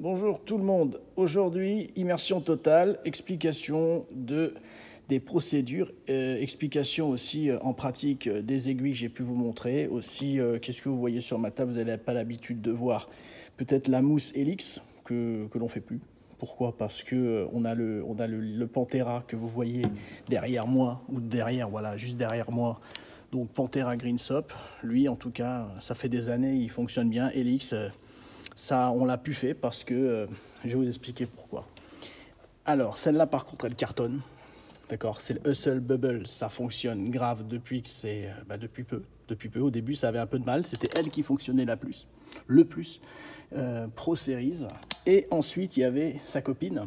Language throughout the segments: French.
Bonjour tout le monde. Aujourd'hui, immersion totale, explication des procédures, explication aussi en pratique des aiguilles que j'ai pu vous montrer. Aussi, qu'est-ce que vous voyez sur ma table? Vous n'avez pas l'habitude de voir peut-être la mousse Helix que l'on fait plus. Pourquoi? Parce que on a le Pantera que vous voyez derrière moi, ou derrière, voilà, juste derrière moi. Donc Pantera Greensop, lui en tout cas, ça fait des années, il fonctionne bien. Helix, ça, on l'a pu faire parce que je vais vous expliquer pourquoi. Alors, celle-là, par contre, elle cartonne. D'accord, c'est le Hustle Bubble, ça fonctionne grave depuis que c'est depuis peu. Depuis peu, au début, ça avait un peu de mal. C'était elle qui fonctionnait le plus. Pro Series. Et ensuite, il y avait sa copine.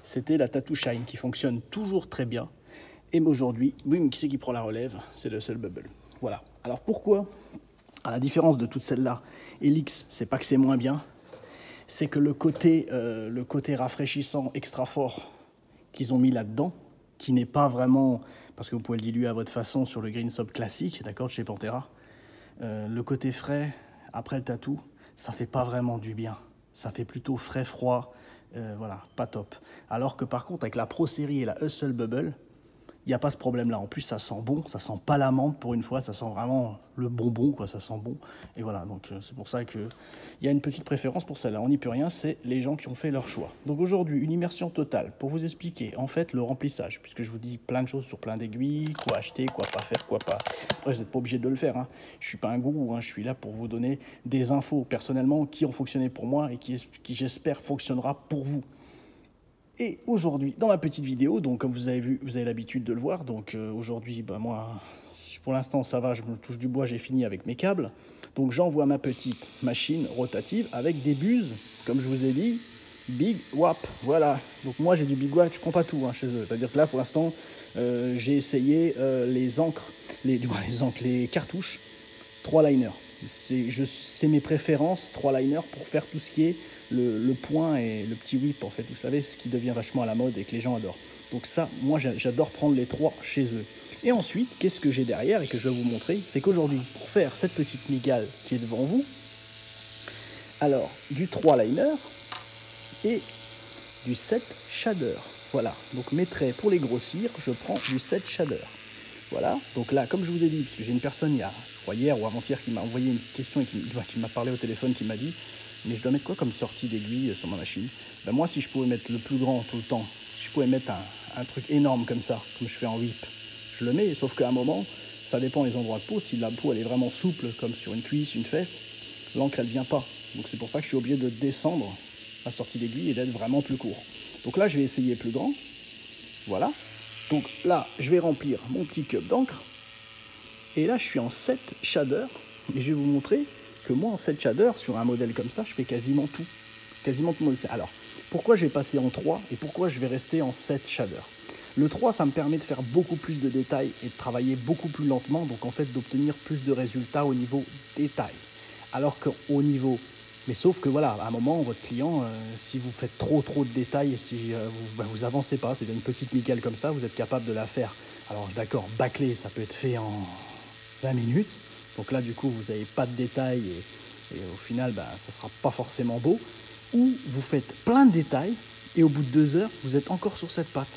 C'était la Tattoo Shine qui fonctionne toujours très bien. Et aujourd'hui, boum, qui c'est qui prend la relève? C'est le Hustle Bubble. Voilà. Alors pourquoi, à la différence de toutes celles-là, Helix, c'est pas que c'est moins bien, c'est que le côté rafraîchissant extra fort qu'ils ont mis là-dedans, qui n'est pas vraiment, parce que vous pouvez le diluer à votre façon sur le Greensop classique, d'accord, chez Pantera, le côté frais, après le tatou, ça fait pas vraiment du bien. Ça fait plutôt frais-froid, voilà, pas top. Alors que par contre, avec la Pro Series et la Hustle Bubble, il n'y a pas ce problème-là. En plus, ça sent bon, ça sent pas la menthe pour une fois, ça sent vraiment le bonbon, quoi, ça sent bon. Et voilà, donc c'est pour ça qu'il y a une petite préférence pour celle-là. On n'y peut rien, c'est les gens qui ont fait leur choix. Donc aujourd'hui, une immersion totale pour vous expliquer en fait le remplissage, puisque je vous dis plein de choses sur plein d'aiguilles, quoi acheter, quoi pas faire, quoi pas. Après, vous n'êtes pas obligé de le faire, hein. Je suis pas un gourou, hein. Je suis là pour vous donner des infos personnellement qui ont fonctionné pour moi et qui j'espère fonctionnera pour vous. Et aujourd'hui, dans ma petite vidéo, donc comme vous avez vu, vous avez l'habitude de le voir, donc aujourd'hui, moi, pour l'instant ça va, je me touche du bois, j'ai fini avec mes câbles. Donc j'envoie ma petite machine rotative avec des buses, comme je vous ai dit, Big Wap, voilà. Donc moi j'ai du Big Wap, je prends pas tout chez eux. C'est-à-dire que là pour l'instant, j'ai essayé les encres, les cartouches, 3 liners. C'est mes préférences, 3 liners pour faire tout ce qui est le point et le petit whip, en fait, vous savez, ce qui devient vachement à la mode et que les gens adorent. Donc ça, moi, j'adore prendre les 3 chez eux. Et ensuite, qu'est-ce que j'ai derrière et que je vais vous montrer? C'est qu'aujourd'hui, pour faire cette petite migale qui est devant vous, alors, du 3 liner et du 7 shader. Voilà, donc mes traits, pour les grossir, je prends du 7 shader. Voilà, donc là, comme je vous ai dit, parce que j'ai une personne, je crois hier ou avant-hier, qui m'a envoyé une question et qui m'a parlé au téléphone, qui m'a dit « Mais je dois mettre quoi comme sortie d'aiguille sur ma machine ?» Ben moi, si je pouvais mettre le plus grand tout le temps, si je pouvais mettre un truc énorme comme ça, comme je fais en whip, je le mets, sauf qu'à un moment, ça dépend des endroits de peau. Si la peau, elle est vraiment souple, comme sur une cuisse, une fesse, l'encre, elle vient pas. Donc c'est pour ça que je suis obligé de descendre la sortie d'aiguille et d'être vraiment plus court. Donc là, je vais essayer plus grand. Voilà. Donc là, je vais remplir mon petit cup d'encre. Et là, je suis en 7 shader. Et je vais vous montrer que moi, en 7 shader, sur un modèle comme ça, je fais quasiment tout. Quasiment tout. Alors, pourquoi je vais passer en 3 et pourquoi je vais rester en 7 shader? Le 3, ça me permet de faire beaucoup plus de détails et de travailler beaucoup plus lentement. Donc, en fait, d'obtenir plus de résultats au niveau détail. Alors qu'au niveau... Mais sauf que voilà, à un moment, votre client, si vous faites trop de détails et si vous avancez pas, c'est une petite nickel comme ça, vous êtes capable de la faire. Alors d'accord, bâclé, ça peut être fait en 20 minutes. Donc là, du coup, vous n'avez pas de détails et au final, ça sera pas forcément beau. Ou vous faites plein de détails et au bout de 2 heures, vous êtes encore sur cette patte.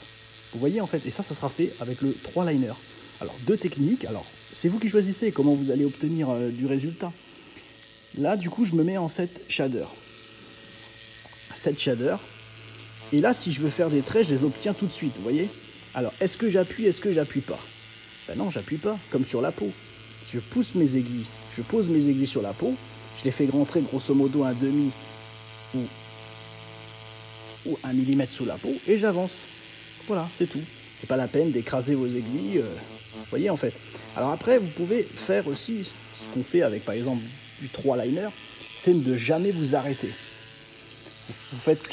Vous voyez en fait, et ça sera fait avec le 3 liner. Alors, 2 techniques. Alors, c'est vous qui choisissez comment vous allez obtenir du résultat. Là, du coup, je me mets en 7 shader. 7 shader. Et là, si je veux faire des traits, je les obtiens tout de suite, vous voyez? Alors, est-ce que j'appuie, est-ce que j'appuie pas? Ben non, j'appuie pas, comme sur la peau. Je pousse mes aiguilles, je pose mes aiguilles sur la peau, je les fais rentrer grosso modo un demi ou 1 millimètre sous la peau, et j'avance. Voilà, c'est tout. C'est pas la peine d'écraser vos aiguilles, vous voyez en fait. Alors après, vous pouvez faire aussi ce qu'on fait avec, par exemple, du 3 liner, c'est de jamais vous arrêter. Vous faites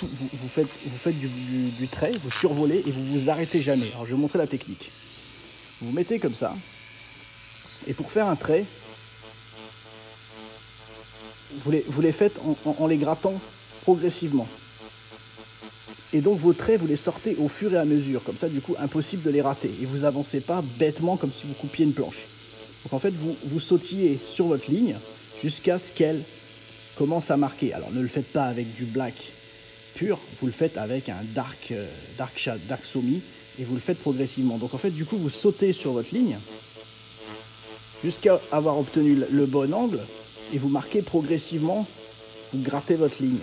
du trait, vous survolez et vous vous arrêtez jamais. Alors je vais vous montrer la technique. Vous vous mettez comme ça, et pour faire un trait, vous les faites en les grattant progressivement. Et donc vos traits, vous les sortez au fur et à mesure. Comme ça, du coup, impossible de les rater. Et vous avancez pas bêtement comme si vous coupiez une planche. Donc en fait, vous sautillez sur votre ligne jusqu'à ce qu'elle commence à marquer. Alors ne le faites pas avec du black pur, vous le faites avec un dark semi et vous le faites progressivement. Donc en fait, du coup, vous sautez sur votre ligne jusqu'à avoir obtenu le bon angle et vous marquez progressivement, vous grattez votre ligne.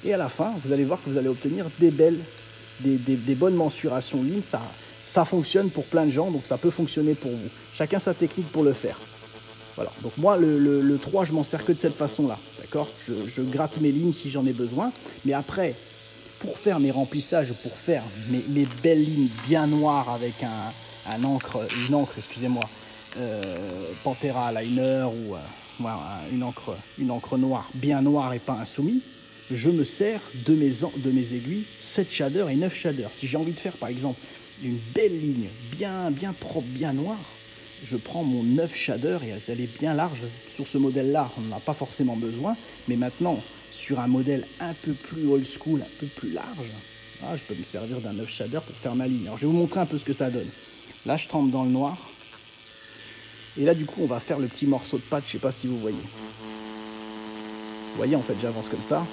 Et à la fin, vous allez voir que vous allez obtenir des bonnes mensurations de ligne. Ça fonctionne pour plein de gens, donc ça peut fonctionner pour vous. Chacun sa technique pour le faire. Voilà, donc moi le 3 je m'en sers que de cette façon là, d'accord, je gratte mes lignes si j'en ai besoin, mais après pour faire mes remplissages, pour faire mes belles lignes bien noires avec une encre, excusez-moi, Pantera Liner ou voilà, une encre noire, bien noire et pas insoumis, je me sers de mes aiguilles 7 shaders et 9 shaders. Si j'ai envie de faire par exemple une belle ligne bien propre, bien noire, je prends mon 9 shader et elle est bien large. Sur ce modèle-là, on n'en a pas forcément besoin. Mais maintenant, sur un modèle un peu plus old school, un peu plus large, je peux me servir d'un 9 shader pour faire ma ligne. Alors, je vais vous montrer un peu ce que ça donne. Là, je trempe dans le noir. Et là, du coup, on va faire le petit morceau de pâte. Je ne sais pas si vous voyez. Vous voyez, en fait, j'avance comme ça.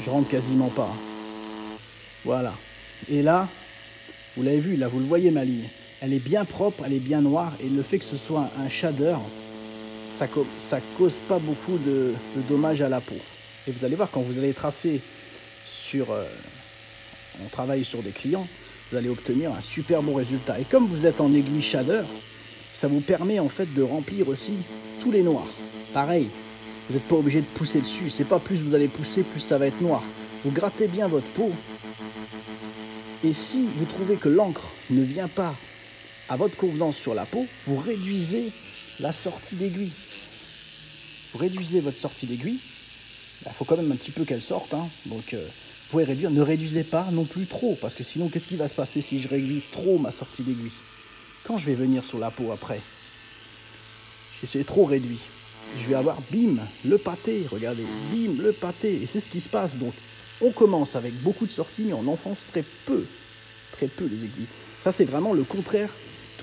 Je rentre quasiment pas. Voilà. Et là, vous l'avez vu, là, vous le voyez, ma ligne. Elle est bien propre, elle est bien noire, et le fait que ce soit un shader, ça cause pas beaucoup de dommages à la peau. Et vous allez voir, quand vous allez tracer on travaille sur des clients, vous allez obtenir un super bon résultat. Et comme vous êtes en aiguille shader, ça vous permet en fait de remplir aussi tous les noirs. Pareil, vous n'êtes pas obligé de pousser dessus, c'est pas plus vous allez pousser, plus ça va être noir. Vous grattez bien votre peau, et si vous trouvez que l'encre ne vient pas à votre convenance sur la peau, vous réduisez la sortie d'aiguille. Vous réduisez votre sortie d'aiguille. Il faut quand même un petit peu qu'elle sorte. Donc, vous pouvez réduire. Ne réduisez pas non plus trop. Parce que sinon, qu'est-ce qui va se passer si je réduis trop ma sortie d'aiguille? Quand je vais venir sur la peau après, c'est trop réduit. Je vais avoir, bim, le pâté. Regardez, bim, le pâté. Et c'est ce qui se passe. Donc, on commence avec beaucoup de sorties, mais on enfonce très peu les aiguilles. Ça, c'est vraiment le contraire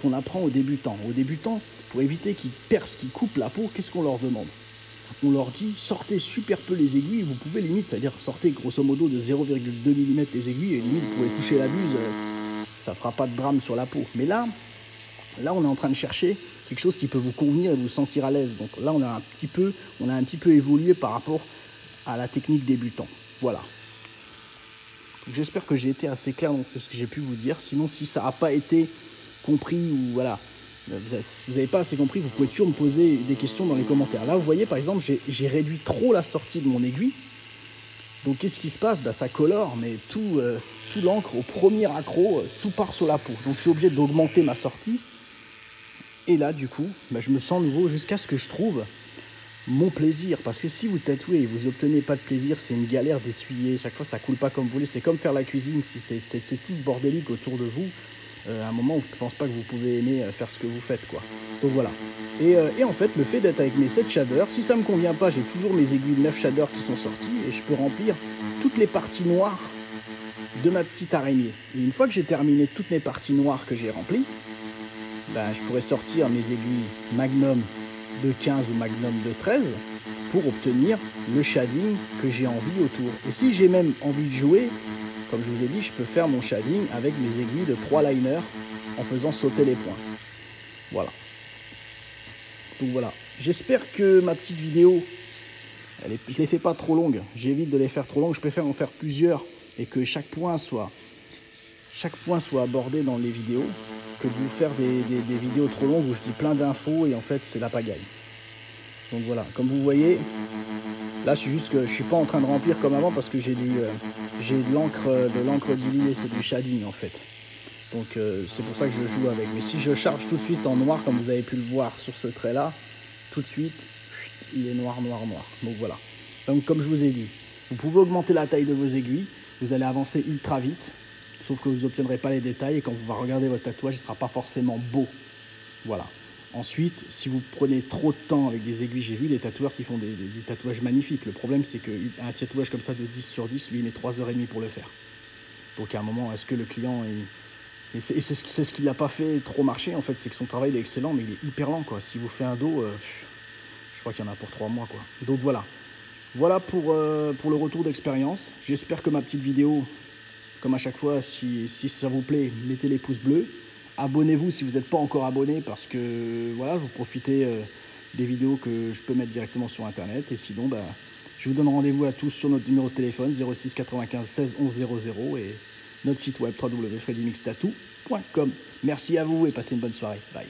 qu'on apprend aux débutants. Aux débutants, pour éviter qu'ils percent, qu'ils coupent la peau, qu'est-ce qu'on leur demande? On leur dit, sortez super peu les aiguilles, vous pouvez limite, c'est-à-dire sortez grosso modo de 0,2 mm les aiguilles, et limite, vous pouvez toucher la buse, ça ne fera pas de drame sur la peau. Mais là, on est en train de chercher quelque chose qui peut vous convenir et vous sentir à l'aise. Donc là, on a un petit peu évolué par rapport à la technique débutant. Voilà. J'espère que j'ai été assez clair dans ce que j'ai pu vous dire. Sinon, si ça n'a pas été compris ou voilà, vous n'avez pas assez compris, vous pouvez toujours me poser des questions dans les commentaires. Là, vous voyez, par exemple, j'ai réduit trop la sortie de mon aiguille. Donc, qu'est-ce qui se passe? Ça colore, mais tout l'encre au premier accro, tout part sur la peau. Donc, je suis obligé d'augmenter ma sortie. Et là, du coup, je me sens nouveau jusqu'à ce que je trouve mon plaisir. Parce que si vous tatouez et vous obtenez pas de plaisir, c'est une galère d'essuyer. Chaque fois, ça coule pas comme vous voulez. C'est comme faire la cuisine. Si c'est tout bordélique autour de vous, à un moment, je pense pas que vous pouvez aimer faire ce que vous faites, quoi. Donc voilà. Et en fait, le fait d'être avec mes 7 shaders, si ça me convient pas, j'ai toujours mes aiguilles 9 shaders qui sont sorties et je peux remplir toutes les parties noires de ma petite araignée. Et une fois que j'ai terminé toutes mes parties noires que j'ai remplies, je pourrais sortir mes aiguilles Magnum de 15 ou Magnum de 13 pour obtenir le shading que j'ai envie autour. Et si j'ai même envie de jouer, comme je vous ai dit, je peux faire mon shading avec mes aiguilles de 3 liners en faisant sauter les points. Voilà. Donc voilà. J'espère que ma petite vidéo, je ne les fais pas trop longues. J'évite de les faire trop longues. Je préfère en faire plusieurs et que chaque point soit abordé dans les vidéos que de vous faire des vidéos trop longues où je dis plein d'infos et en fait c'est la pagaille. Donc voilà, comme vous voyez, là je suis pas en train de remplir comme avant parce que j'ai de l'encre diluée, c'est du shading en fait. Donc c'est pour ça que je joue avec. Mais si je charge tout de suite en noir, comme vous avez pu le voir sur ce trait là, tout de suite il est noir. Donc voilà. Donc comme je vous ai dit, vous pouvez augmenter la taille de vos aiguilles, vous allez avancer ultra vite. Sauf que vous n'obtiendrez pas les détails et quand vous regardez votre tatouage, il ne sera pas forcément beau. Voilà. Ensuite, si vous prenez trop de temps avec des aiguilles, j'ai vu des tatoueurs qui font des tatouages magnifiques. Le problème, c'est qu'un tatouage comme ça de 10 sur 10, lui, il met 3h30 pour le faire. Donc à un moment, est-ce que le client... Et c'est ce qui n'a pas fait trop marcher, en fait, c'est que son travail est excellent, mais il est hyper lent, quoi. Si vous faites un dos, je crois qu'il y en a pour 3 mois, quoi. Donc voilà. Voilà pour le retour d'expérience. J'espère que ma petite vidéo, comme à chaque fois, si ça vous plaît, mettez les pouces bleus. Abonnez-vous si vous n'êtes pas encore abonné parce que voilà, vous profitez des vidéos que je peux mettre directement sur internet. Et sinon, bah, je vous donne rendez-vous à tous sur notre numéro de téléphone 06 95 16 11 00 et notre site web www.freddymixtattoo.com. Merci à vous et passez une bonne soirée. Bye.